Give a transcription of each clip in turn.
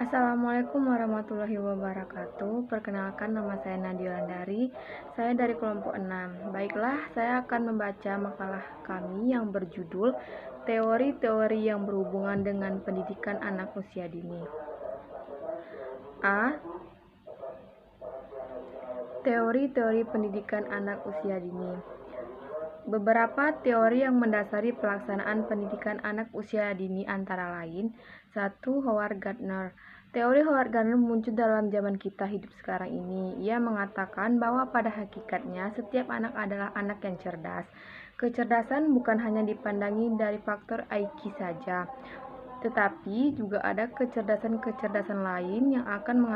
Assalamualaikum warahmatullahi wabarakatuh. Perkenalkan, nama saya Nadia Landari. Saya dari kelompok 6. Baiklah, saya akan membaca makalah kami yang berjudul Teori-teori yang berhubungan dengan pendidikan anak usia dini. A. Teori-teori pendidikan anak usia dini. Beberapa teori yang mendasari pelaksanaan pendidikan anak usia dini antara lain: 1. Howard Gardner. Teori Howard Gardner muncul dalam zaman kita hidup sekarang ini. Ia mengatakan bahwa pada hakikatnya setiap anak adalah anak yang cerdas. Kecerdasan bukan hanya dipandangi dari faktor IQ saja, tetapi juga ada kecerdasan-kecerdasan lain yang akan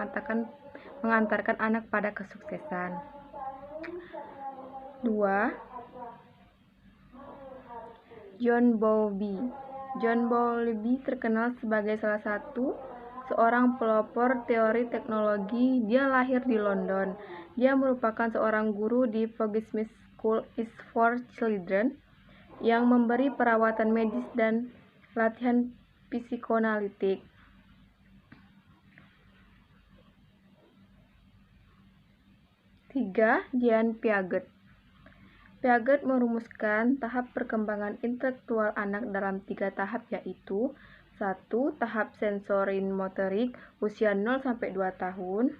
mengantarkan anak pada kesuksesan. 2. John Bowlby. John Bowlby terkenal sebagai salah satu seorang pelopor teori teknologi. Dia lahir di London. Dia merupakan seorang guru di Portsmouth School is for Children yang memberi perawatan medis dan latihan psikoanalitik. 3. Jean Piaget. Piaget merumuskan tahap perkembangan intelektual anak dalam 3 tahap, yaitu 1. Tahap sensorimotorik usia 0-2 tahun.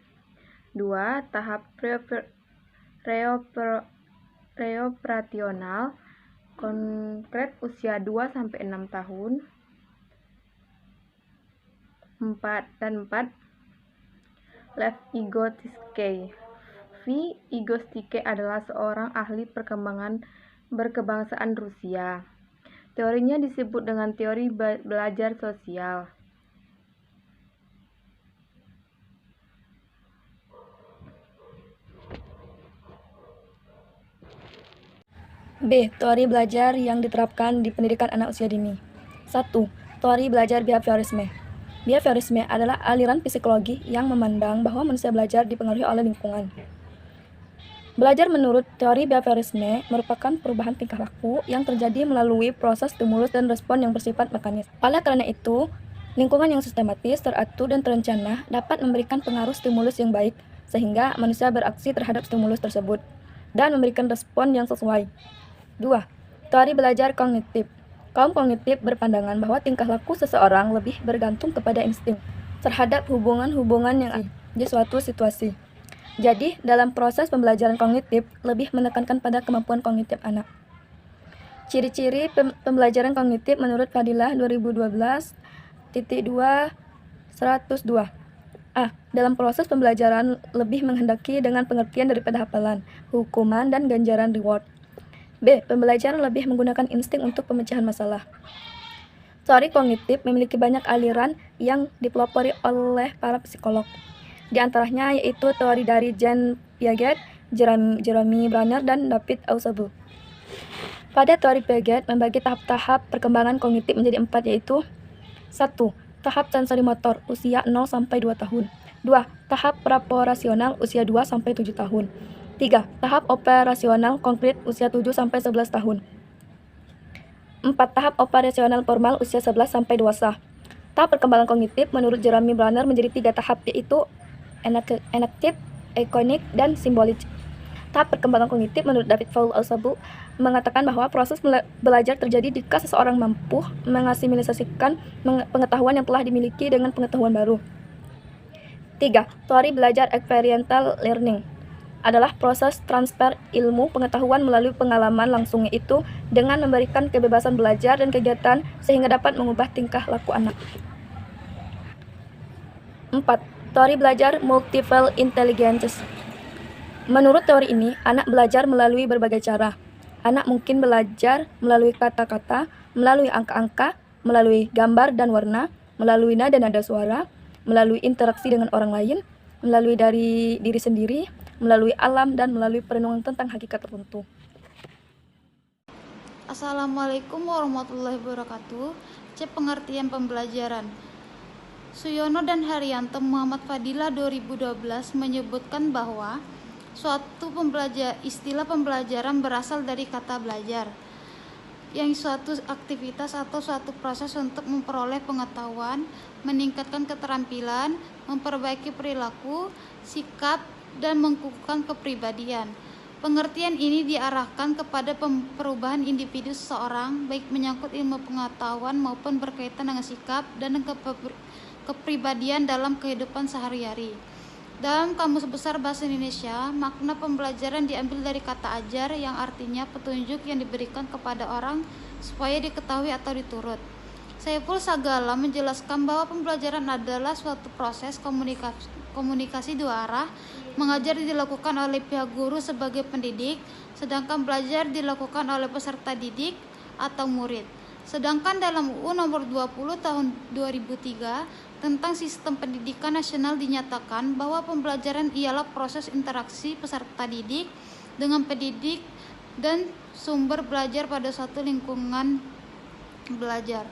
2. Tahap preoperasional konkret usia 2-6 tahun. 4. Lev Vygotsky. Vygotsky adalah seorang ahli perkembangan berkebangsaan Rusia. Teorinya disebut dengan teori belajar sosial. B. Teori belajar yang diterapkan di pendidikan anak usia dini. 1. Teori belajar behaviorisme. Behaviorisme adalah aliran psikologi yang memandang bahwa manusia belajar dipengaruhi oleh lingkungan. Belajar menurut teori behaviorisme merupakan perubahan tingkah laku yang terjadi melalui proses stimulus dan respon yang bersifat mekanis. Oleh karena itu, lingkungan yang sistematis, teratur, dan terencana dapat memberikan pengaruh stimulus yang baik sehingga manusia beraksi terhadap stimulus tersebut dan memberikan respon yang sesuai. 2. Teori belajar kognitif. Kaum kognitif berpandangan bahwa tingkah laku seseorang lebih bergantung kepada insting terhadap hubungan-hubungan yang ada di suatu situasi. Jadi, dalam proses pembelajaran kognitif lebih menekankan pada kemampuan kognitif anak. Ciri-ciri pembelajaran kognitif menurut Fadilah 2012.2/102. A. Dalam proses pembelajaran lebih menghendaki dengan pengertian daripada hafalan, hukuman, dan ganjaran reward. B. Pembelajaran lebih menggunakan insting untuk pemecahan masalah. Teori kognitif memiliki banyak aliran yang dipelopori oleh para psikolog. Di antaranya yaitu teori dari Jean Piaget, Jeremy Brenner, dan David Ausubel. Pada teori Piaget membagi tahap-tahap perkembangan kognitif menjadi 4, yaitu 1. Tahap sensorimotor usia 0-2 tahun. 2. Tahap preoperasional usia 2-7 tahun. 3. Tahap operasional konkret usia 7-11 tahun. 4. Tahap operasional formal usia 11-sampai dewasa. Tahap perkembangan kognitif menurut Jeremy Brenner menjadi 3 tahap, yaitu enaktif, ikonik, dan simbolik. Tahap perkembangan kognitif menurut David Ausubel mengatakan bahwa proses belajar terjadi jika seseorang mampu mengasimilisasikan pengetahuan yang telah dimiliki dengan pengetahuan baru. 3. Teori belajar experiential learning adalah proses transfer ilmu pengetahuan melalui pengalaman langsung, yaitu dengan memberikan kebebasan belajar dan kegiatan sehingga dapat mengubah tingkah laku anak. 4. Teori belajar multiple intelligence. Menurut teori ini, anak belajar melalui berbagai cara. Anak mungkin belajar melalui kata-kata, melalui angka-angka, melalui gambar dan warna, melalui nada-nada suara, melalui interaksi dengan orang lain, melalui dari diri sendiri, melalui alam, dan melalui perenungan tentang hakikat tertentu. Assalamualaikum warahmatullahi wabarakatuh. C. Pengertian pembelajaran. Suyono dan Haryanto Muhammad Fadilah 2012 menyebutkan bahwa istilah pembelajaran berasal dari kata belajar, yang suatu aktivitas atau suatu proses untuk memperoleh pengetahuan, meningkatkan keterampilan, memperbaiki perilaku, sikap, dan mengukuhkan kepribadian. Pengertian ini diarahkan kepada perubahan individu seseorang, baik menyangkut ilmu pengetahuan maupun berkaitan dengan sikap dan kepribadian dalam kehidupan sehari-hari. Dalam Kamus Besar Bahasa Indonesia, makna pembelajaran diambil dari kata ajar yang artinya petunjuk yang diberikan kepada orang supaya diketahui atau diturut. Saiful Sagala menjelaskan bahwa pembelajaran adalah suatu proses komunikasi dua arah. Mengajar dilakukan oleh pihak guru sebagai pendidik, sedangkan belajar dilakukan oleh peserta didik atau murid. Sedangkan dalam UU Nomor 20 Tahun 2003 tentang Sistem Pendidikan Nasional dinyatakan bahwa pembelajaran ialah proses interaksi peserta didik dengan pendidik dan sumber belajar pada suatu lingkungan belajar.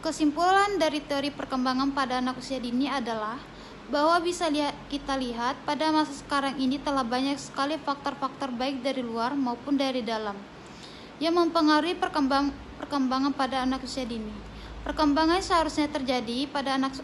Kesimpulan dari teori perkembangan pada anak usia dini adalah bahwa kita lihat pada masa sekarang ini telah banyak sekali faktor-faktor baik dari luar maupun dari dalam yang mempengaruhi perkembangan pada anak usia dini. Perkembangan seharusnya terjadi pada anak